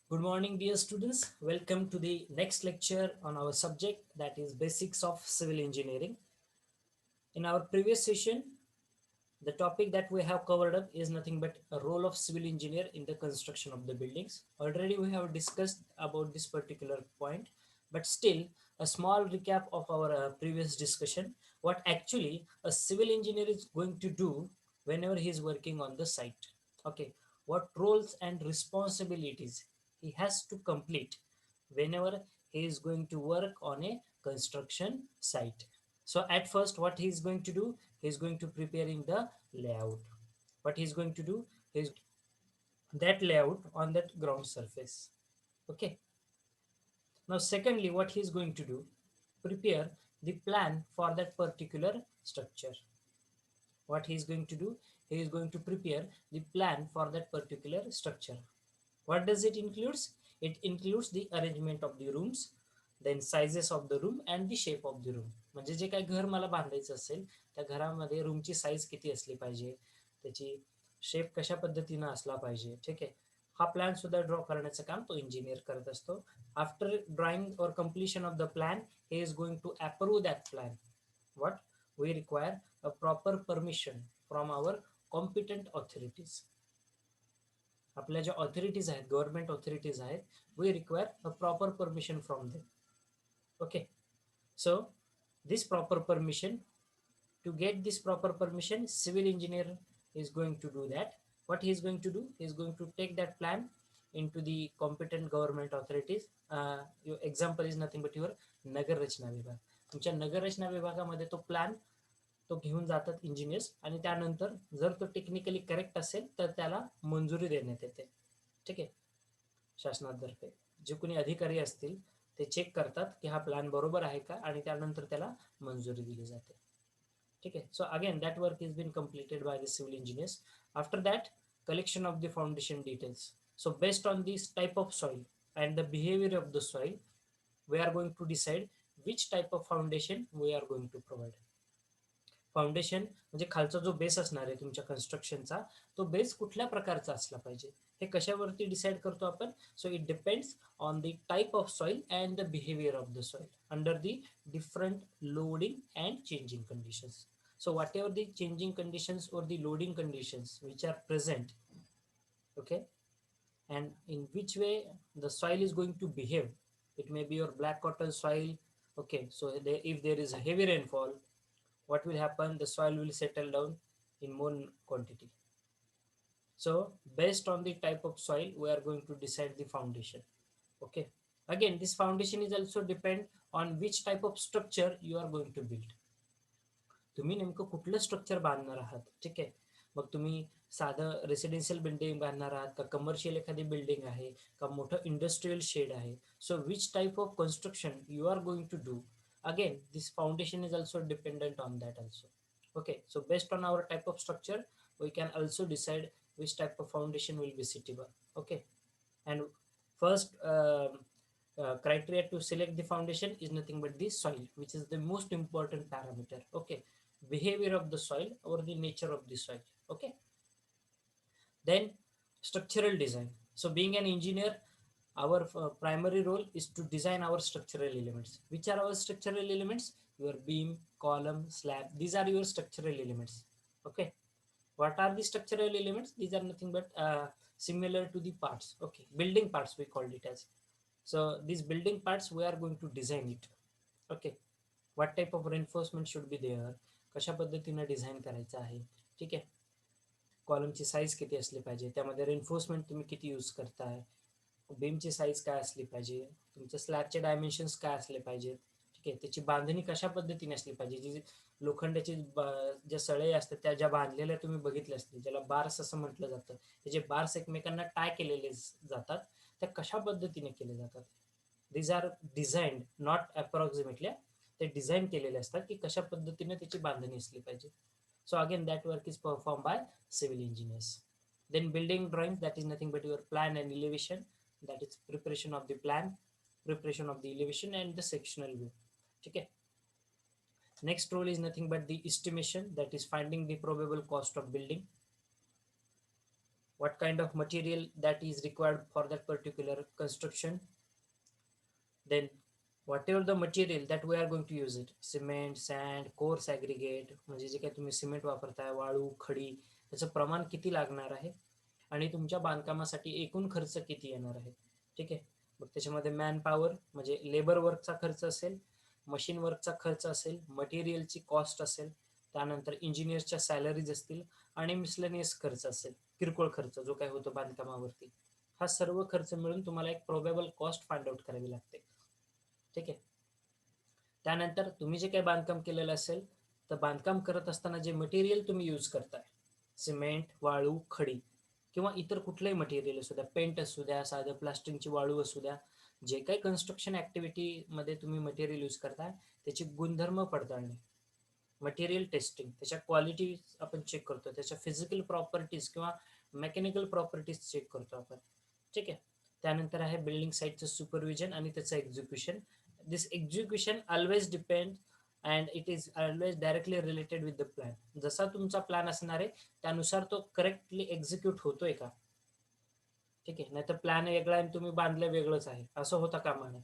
Good morning, dear students. Welcome to the next lecture on our subject, that is Basics of Civil Engineering. In our previous session, the topic that we have covered up is nothing but a role of civil engineer in the construction of the buildings. Already we have discussed about this particular point, but still a small recap of our previous discussion. What actually a civil engineer is going to do whenever he is working on the site. Okay, what roles and responsibilities he has to complete whenever he is going to work on a construction site. So at first, what he is going to do, he is going to preparing the layout. What he is going to do is that layout on that ground surface. Okay. Now, secondly, what he is going to do, prepare the plan for that particular structure. What he is going to do, he is going to prepare the plan for that particular structure. What does it includes? It includes the arrangement of the rooms, then sizes of the room and the shape of the room. म्हणजे जे काही घर मला बांधायचं असेल त्या घरामध्ये रूमची साईज किती असली पाहिजे, त्याची शेप कशा पद्धतीनं असला पाहिजे, ठीक आहे. हा प्लॅन सुद्धा ड्रॉ करण्याचं काम तो इंजिनियर करत असतो. आफ्टर ड्रॉइंग और completion of the plan, he is going to approve that plan. What we require a proper permission from our competent authorities. आपल्या ज्या ऑथॉरिटीज आहेत, गव्हर्नमेंट ऑथॉरिटीज आहेत, we require a proper permission from them. Okay. So this proper permission, to get this proper permission, civil engineer is going to do that. What he is going to do, he is going to take that plan into the competent government authorities. Your example is nothing but your नगर रचना विभाग. तुमच्या नगर रचना विभागामध्ये तो plan तो घेऊन जातात engineers, आणि त्यानंतर जर तो टेक्निकली करेक्ट असेल तर त्याला मंजुरी देण्यात येते. ठीक आहे. शासनातर्फे जे कोणी अधिकारी असतील ते चेक करतात की हा प्लॅन बरोबर आहे का, आणि त्यानंतर त्याला मंजुरी दिली जाते. ठीक आहे. So again that work is been completed by the civil engineers. After that, collection of the foundation details. So based on this type of soil and the behavior of the soil, we are going to decide which type of foundation we are going to provide. Foundation म्हणजे खालचा जो base असणार आहे तुमच्या कन्स्ट्रक्शनचा, तो base कुठल्या प्रकारचा असला पाहिजे हे कशावरती डिसाईड करतो आपण. So it depends on the type of soil and the behaviour of the soil under the different loading and changing conditions. So whatever the changing conditions or the loading conditions which are present, okay, and in which way the soil is going to behave, it may be your black cotton soil. Okay, so if there is a heavy rainfall, what will happen, the soil will settle down in more quantity. So based on the type of soil, we are going to decide the foundation. Okay. Again, this foundation is also depend on which type of structure you are going to build. तुम्ही नेमकं कुठलं structure बांधणार आहात. ठीक आहे. मग तुम्ही साधं रेसिडेन्शियल बिल्डिंग बांधणार आहात का, कमर्शियल एखादी बिल्डिंग आहे का, मोठं इंडस्ट्रियल शेड आहे. So which type of construction you are going to do, again this foundation is also dependent on that also. Okay, so based on our type of structure, we can also decide which type of foundation will be suitable. Okay. And first criteria to select the foundation is nothing but the soil, which is the most important parameter. Okay, behavior of the soil or the nature of the soil. Okay. Then structural design. So being an engineer, our primary role is to design our structural elements. Which are our structural elements? Your beam, column, slab, these are your structural elements. Okay. What are the structural elements? These are nothing but similar to the parts. Okay, building parts we called it as. So these building parts we are going to design it. Okay. What type of reinforcement should be there, कशा पद्धतीने design करायचं आहे. ठीक आहे. कॉलमची size किती असली पाहिजे, त्यामध्ये रेन्फोर्समेंट तुम्ही किती यूज करताय, बीमची साईज काय असली पाहिजे, तुमच्या स्लॅबचे डायमेन्शन्स काय असले पाहिजेत. ठीक आहे. त्याची बांधणी कशा पद्धतीने असली पाहिजे. जी लोखंडाची ज्या सळई असतात त्या ज्या बांधलेल्या तुम्ही बघितल्या असतील, ज्याला बार्स असं म्हटलं जातं, ते जे बार्स एकमेकांना टाय केलेले जातात, त्या कशा पद्धतीने केले जातात. These are designed, not approximately. ते डिझाईन केलेले असतात की कशा पद्धतीने त्याची बांधणी असली पाहिजे. So again, that work is performed by civil engineers. Then building drawings, that is nothing but your plan and elevation. That is preparation of the plan, preparation of the elevation and the sectional view. Okay. Next role is nothing but the estimation, that is finding the probable cost of building. what kind of material that is required for that particular construction. Then whatever the material that we are going to use it, cement, sand, coarse aggregate, म्हणजे जे काही तुम्ही cement वापरताय, वाळू, खडी, त्याचं प्रमाण किती लागणार आहे आणि तुमच्या बांधकामासाठी एकूण खर्च किती येणार आहे. ठीक आहे. मग त्याच्यामध्ये मॅन पॉवर म्हणजे लेबर वर्कचा खर्च असेल, मशीन वर्कचा खर्च असेल, मटेरियलची कॉस्ट असेल, त्यानंतर इंजिनियर्सच्या सॅलरीज असतील आणि मिसलेनियस खर्च असेल, किरकोळ खर्च जो काय होतो बांधकामावरती. हा सर्व खर्च मिळून तुम्हाला एक प्रोबेबल कॉस्ट फाइंड आउट करावी लागते. ठीक आहे. त्यानंतर तुम्ही जे काही बांधकाम केलेलं असेल तर बांधकाम करत असताना जे मटेरियल तुम्ही यूज करताय, सिमेंट, वाळू, खडी किंवा इतर कुठलंही मटेरियल असू द्या, पेंट असू द्या, साधं प्लास्टिकची वाळू असू द्या, जे काही कन्स्ट्रक्शन ॲक्टिव्हिटीमध्ये तुम्ही मटेरियल यूज करताय त्याची गुणधर्म पडताळणे, मटेरियल टेस्टिंग, त्याच्या क्वालिटी आपण चेक करतो, त्याच्या फिजिकल प्रॉपर्टीज किंवा मेकॅनिकल प्रॉपर्टीज चेक करतो आपण. ठीक आहे. त्यानंतर आहे बिल्डिंग साईटचं सुपरविजन आणि त्याचं execution. This execution always depend and it is always directly related with the plan. जसा तुमचा प्लॅन असणार आहे त्यानुसार तो करेक्टली एक्झिक्यूट होतोय का. ठीक आहे. नाहीतर प्लॅन वेगळा आणि तुम्ही बांधलं वेगळंच आहे असं होता कामा नये.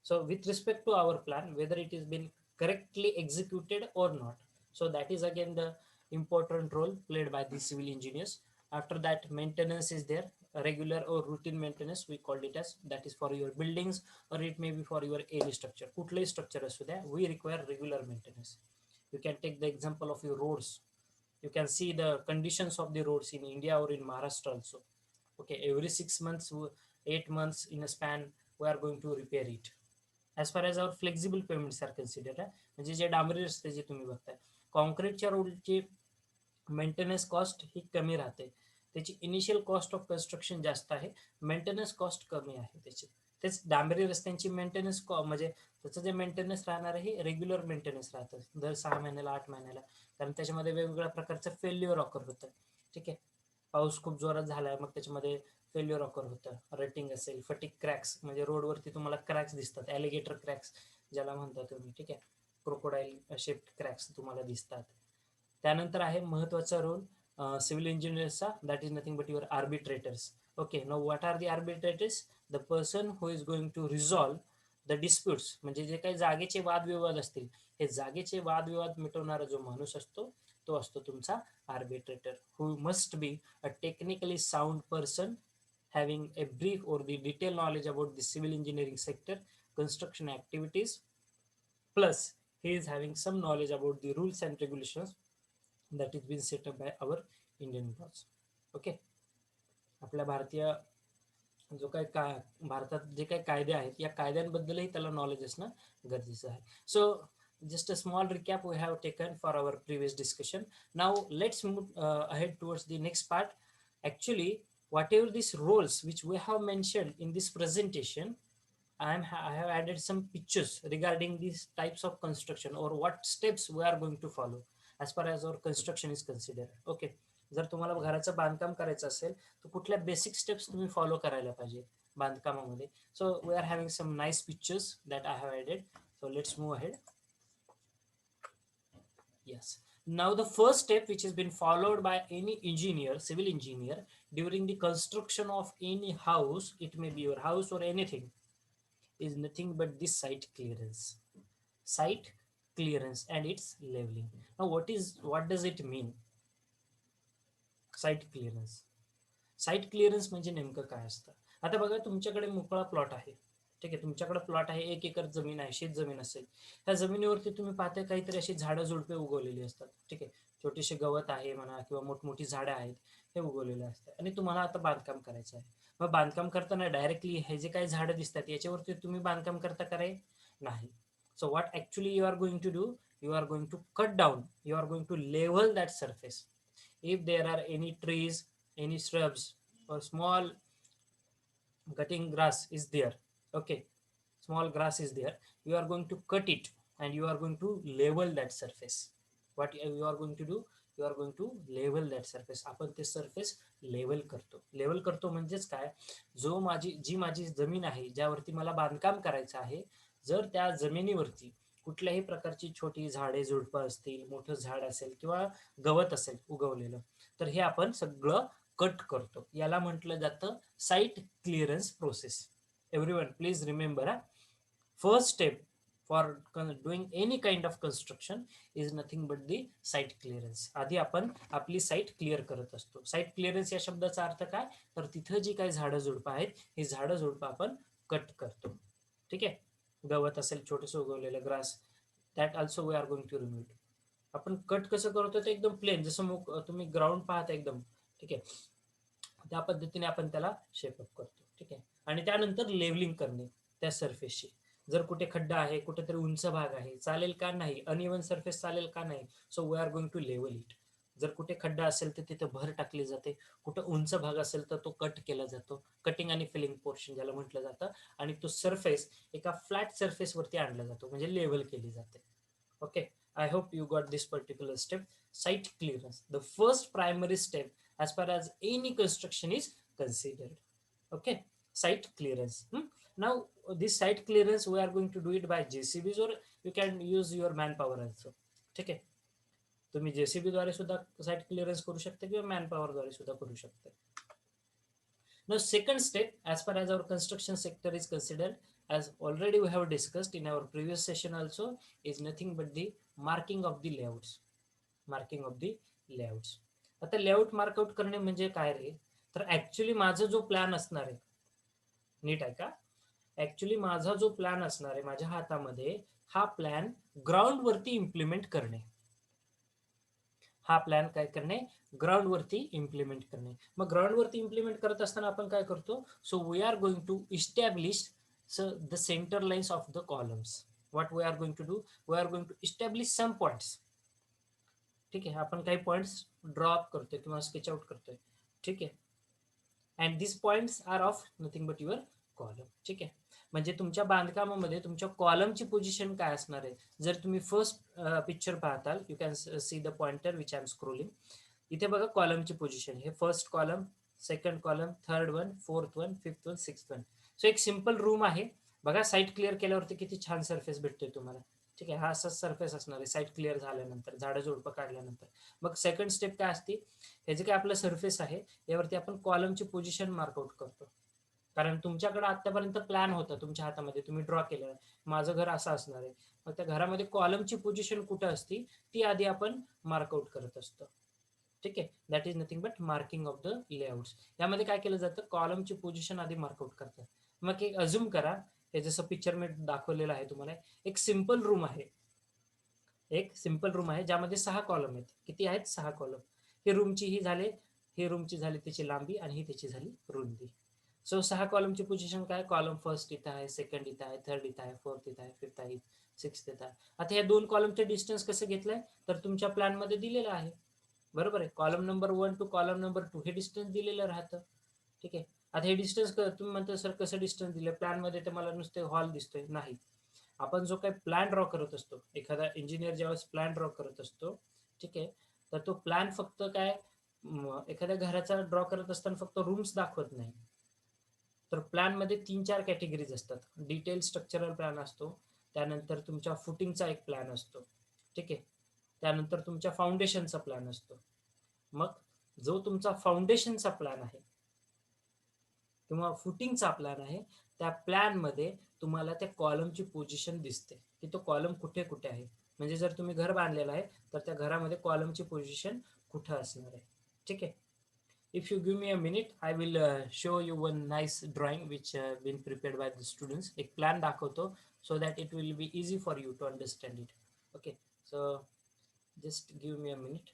So with respect to our plan, whether it has been correctly executed or not. So that is again the important role played by the civil engineers. After that, maintenance is there, regular or routine maintenance we called it as, that is for your buildings or it may be for your any structure. कुठलंही structure असू द्या, we require regular maintenance. You can take the example of your roads. You can see the conditions of the roads in India or in Maharashtra also. Okay, every 6 months, 8 months in a span, we are going to repair it. As far as our flexible payments are considered आहे. म्हणजे जे डांबरी रस्ते जे तुम्ही बघताय, कॉन्क्रीटच्या रोडची maintenance cost ही कमी राहते, त्याची इनिशियल कॉस्ट ऑफ कन्स्ट्रक्शन जास्त आहे, मेंटेनन्स कॉस्ट कमी आहे त्याची. तेच डांबरी रस्त्यांची मेंटेनन्स म्हणजे त्याचं जे मेंटेनन्स राहणार आहे रेग्युलर मेंटेनन्स राहतं दर 6 महिन्याला 8 महिन्याला, कारण त्याच्यामध्ये वेगवेगळ्या प्रकारचं फेल्युअर ऑकर होतं. ठीक आहे. पाऊस खूप जोरात झाला आहे मग त्याच्यामध्ये फेल्युअर ऑकर होतं, रेटिंग असेल, फटिक क्रॅक्स म्हणजे रोडवरती तुम्हाला क्रॅक्स दिसतात, ॲलिगेटर क्रॅक्स ज्याला म्हणता तुम्ही. ठीक आहे. क्रोकोडाईल शेप्ड क्रॅक्स तुम्हाला दिसतात. त्यानंतर आहे महत्त्वाचा रोल सिव्हिल इंजिनियर्सचा, that is nothing but your arbitrators. Okay, no what are the arbitrators? The person who is going to resolve the disputes, म्हणजे जे काही जागेचे वादविवाद असतील हे जागेचे वादविवाद मिटवणारा जो माणूस असतो तो असतो तुमचा arbitrator, who must be a technically sound person having a brief or the detailed knowledge about the civil engineering sector, construction activities, plus he is having some knowledge about the rules and regulations that is been set up by our Indian laws. Okay. आपल्या भारतीय जो काही भारतात जे काही कायदे आहेत या कायद्यांबद्दलही त्याला नॉलेज असणं गरजेचं आहे. So just a small recap we have taken for our previous discussion. Now let's move ahead towards the next part. Actually, whatever these roles which we have mentioned in this presentation, I have added some pictures regarding these types of construction or what steps we are going to follow as far as our construction is considered. Okay. जर तुम्हाला घराचं बांधकाम करायचं असेल तर कुठल्या basic steps तुम्ही follow करायला पाहिजे बांधकामामध्ये. So we are having some nice pictures that I have added. So let's move ahead. Yes. Now the first step which has been followed by any engineer, civil engineer, during the construction of any house, it may be your house or anything, is nothing but this site clearance. Site clearance and its leveling. Now what does it mean? Site clearance. Site clearance म्हणजे नेमकं काय असतं? आता बघा, तुमच्याकडे मोकळा plot आहे. ठीक आहे. तुमच्याकडे प्लॉट आहे, 1 एकर जमीन आहे, शेत जमीन असेल. त्या जमिनीवरती तुम्ही पाहता काहीतरी अशी झाडं झुडपे उगवलेली असतात. ठीक आहे. छोटीशी गवत आहे म्हणा किंवा मोठमोठी झाडं आहेत हे उगवलेले असतात आणि तुम्हाला आता बांधकाम करायचं आहे. मग बांधकाम करताना डायरेक्टली हे जे काही झाडं दिसतात याच्यावरती तुम्ही बांधकाम करता का रे? नाही. So what actually you are going to do? You are going to cut down, you are going to level that surface. If there are any trees, any shrubs or small cutting grass is there, okay, small grass is there, you are going to cut it and you are going to level that surface. What you are going to do? You are going to level that surface. आपण ते surface level करतो. level करतो म्हणजेच काय? जी माझी जमीन आहे ज्यावरती मला बांधकाम करायचं आहे, जर त्या जमिनीवरती कुठल्याही प्रकारची छोटी झाडे झुडपं असतील, मोठं झाड असेल किंवा गवत असेल उगवलेलं, तर हे आपण सगळं कट करतो, याला म्हटलं जातं site clearance process. Everyone please remember, first step for doing any kind of construction is nothing but the site clearance. आधी आपण आपली साईट क्लिअर करत असतो. साईट क्लिअरन्स या शब्दाचा अर्थ काय, तर तिथं जी काही झाडं झुडपं आहेत ही झाडं झुडपं आपण कट करतो. ठीक आहे, गवत असेल छोटंसं उगवलेलं grass, that also we are going to remove. आपण कट कसं करतो ते एकदम प्लेन, जसं तुम्ही ग्राउंड पाहता एकदम, ठीक आहे, त्या पद्धतीने आपण त्याला शेपअप करतो. ठीक आहे, आणि त्यानंतर लेवलिंग करणे त्या सरफेसची. जर कुठे खड्डा आहे, कुठेतरी उंच भाग आहे, चालेल का नाही, अनइवन सरफेस चालेल का नाही, so we are going to level it. जर कुठे खड्डा असेल तर तिथे भर टाकली जाते, कुठं उंच भाग असेल तर तो कट केला जातो, कटिंग आणि फिलिंग पोर्शन ज्याला म्हटलं जातं, आणि तो सरफेस एका फ्लॅट सरफेसवरती आणला जातो, म्हणजे लेवल केली जाते. Okay, I hope you got this particular step. Site clearance, the first primary step as far as any construction is considered. Okay, site clearance. Now this site clearance we are going to do it by JCBs, or you can use your manpower also. ठीक आहे, तुम्ही JCB द्वारे सुद्धा site clearance करू शकता किंवा manpower द्वारे सुद्धा करू शकता. Now second step as far as our construction sector is considered, as already we have discussed in our previous session also, is nothing but the marking of the layouts. Marking of the layouts. आता layout मार्कआउट करणे म्हणजे काय रे, तर actually माझा जो plan असणार आहे, नीट आहे का, ऍक्च्युली माझा जो प्लॅन असणार आहे माझ्या हातामध्ये, हा प्लॅन ग्राउंड वरती इम्प्लिमेंट करणे. हा प्लॅन काय करणे, ग्राउंड वरती इम्प्लिमेंट करणे. मग ग्राउंड वरती इम्प्लिमेंट करत असताना आपण काय करतो, so we are going to establish the centre lines of the columns. What we are going to do, we are going to establish some points. ठीक आहे, आपण काही पॉइंट्स ड्रॉप करतोय किंवा स्केच आउट करतोय. ठीक आहे, and this points are of nothing but your column. ठीक आहे, म्हणजे तुमच्या बांधकामामध्ये तुमच्या कॉलमची पोझिशन काय असणार आहे. जर तुम्ही फर्स्ट पिक्चर पाहताल, you can see the pointer which I am scrolling. इथे बघा कॉलमची पोझिशन, हे first column, second column, third one, fourth one, fifth one, sixth one. So एक सिंपल रूम आहे. बघा साईट क्लिअर केल्यावरती किती छान सरफेस भेटतोय तुम्हाला. ठीक आहे, हा असाच सरफेस असणार आहे साईट क्लिअर झाल्यानंतर, झाडं झुडपं काढल्यानंतर. मग सेकंड स्टेप काय असते, हे जे काही आपलं सरफेस आहे यावरती आपण कॉलमची पोझिशन मार्कआउट करतो. कारण तुमच्याकडे आतापर्यंत प्लॅन होता तुमच्या हातामध्ये, तुम्ही ड्रॉ केलं, माझं घर असं असणार आहे. मग त्या घरामध्ये कॉलमची पोझिशन कुठं असती ती आधी आपण मार्कआउट करत असतो. ठीक आहे, that is nothing but marking of the layouts. यामध्ये काय केलं जातं, कॉलमची पोझिशन आधी मार्कआउट करतात. मग एक अझ्युम करा, हे जसं पिक्चर मी दाखवलेलं आहे तुम्हाला, एक सिंपल रूम आहे, एक सिंपल रूम आहे ज्यामध्ये 6 कॉलम आहेत. किती आहेत, 6 कॉलम. ही रूमची ही झाले, ही रूमची झाली त्याची लांबी, आणि ही त्याची झाली रुंदी. सो 6 कॉलमची पोझिशन काय, कॉलम फर्स्ट इथं आहे, सेकंड इथं आहे, थर्ड इथं आहे, फोर्थ इथं आहे, फिफ्थ आहे, सिक्स्थ इथं आहे. आता ह्या 2 कॉलमचे डिस्टन्स कसं घेतलंय, तर तुमच्या प्लॅनमध्ये दिलेलं आहे. बरोबर आहे, column number 1 to column number 2 हे डिस्टन्स दिलेलं राहतं. ठीक आहे, आता हे डिस्टन्स तुम्ही म्हणता सर कसं डिस्टन्स दिलं, प्लॅनमध्ये तर मला नुसते हॉल दिसतोय. नाही, आपण जो काही प्लॅन ड्रॉ करत असतो, एखादा इंजिनियर ज्यावेळेस प्लॅन ड्रॉ करत असतो, ठीक आहे, तर तो प्लॅन फक्त काय, एखाद्या घराचा ड्रॉ करत असताना फक्त रूम्स दाखवत नाही. तर प्लॅनमध्ये 3-4 कॅटेगरीज असतात. डिटेल स्ट्रक्चरल प्लॅन असतो, त्यानंतर तुमच्या फुटिंगचा एक प्लॅन असतो. ठीक आहे, त्यानंतर तुमच्या फाउंडेशनचा प्लॅन असतो. मग जो तुमचा फाउंडेशनचा प्लॅन आहे किंवा फुटिंगचा प्लॅन आहे, त्या प्लॅनमध्ये तुम्हाला त्या कॉलमची पोझिशन दिसते की तो कॉलम कुठे कुठे आहे. म्हणजे जर तुम्ही घर बांधलेलं आहे तर त्या घरामध्ये कॉलमची पोझिशन कुठं असणार आहे. ठीक आहे, if you give me a minute I will show you one nice drawing which been prepared by the students. एक प्लॅन दाखवतो so that it will be easy for you to understand it. Okay, so just give me a minute.